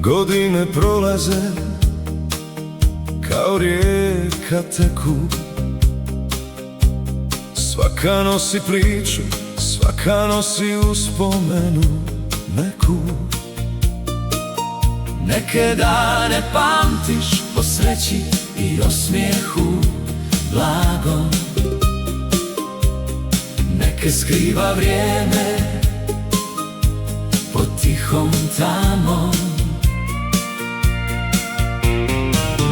Godine prolaze, kao rijeka teku. Svaka nosi priču, svaka nosi uspomenu neku. Neke dane pamtiš po sreći i osmijehu blagom. Neke skriva vrijeme pod tihom tamom.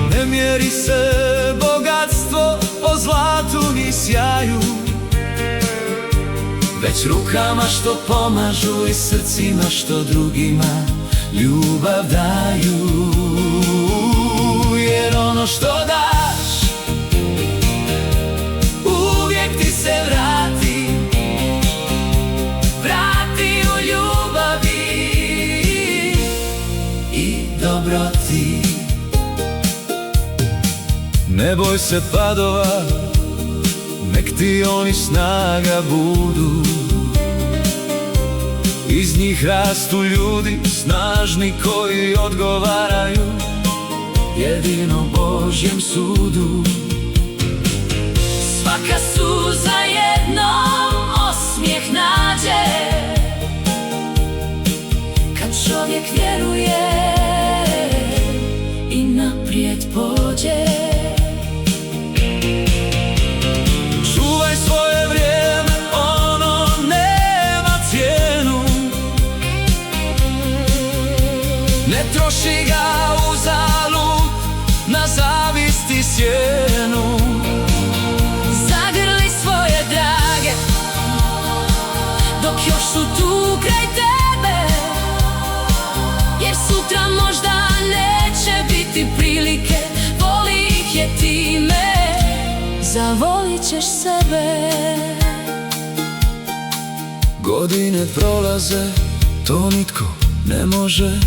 Ne mjeri se bogatstvo po zlatu ni sjaju, već rukama što pomažu i srcima što drugima ljubav daju. Jer ono što daš uvijek ti se vrati, vrati u ljubavi i dobroti. Ne boj se padova, nek ti oni snaga budu. Iz njih rastu ljudi snažni koji odgovaraju jedino Božjem sudu. Svaka suza jednom osmijeh nađe, kad čovjek vjeruje i naprijed pođe. Čuvaj svoje vrijeme, ono nema cijenu. Ne troši ga uzalud na zavist i sjenu. Zagrli svoje drage dok još su tu kraj tebe, jer sutra možda neće biti prilike. Voli ih je time, zavolit ćeš sebe. Godine prolaze, to nitko ne može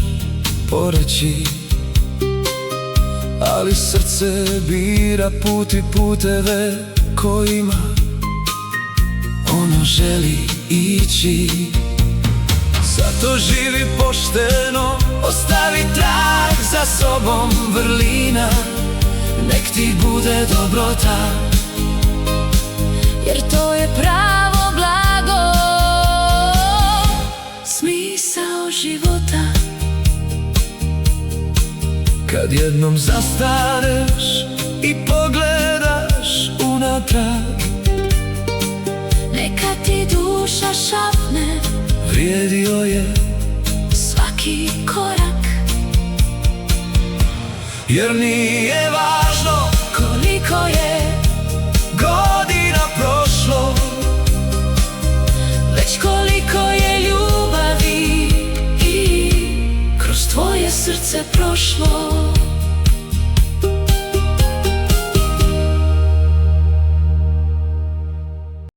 poreći, ali srce bira put i puteve kojima ono želi ići. Zato živi pošteno, ostavi trag za sobom vrlina. Nek ti bude dobrota, jer to je pravo blago, smisao života. Kad jednom zastaneš i pogledaš unatrag, neka ti duša šapne, vrijedio je svaki korak. Jer nije važno koliko je godina prošlo, već koliko je ljubavi i kroz tvoje srce prošlo.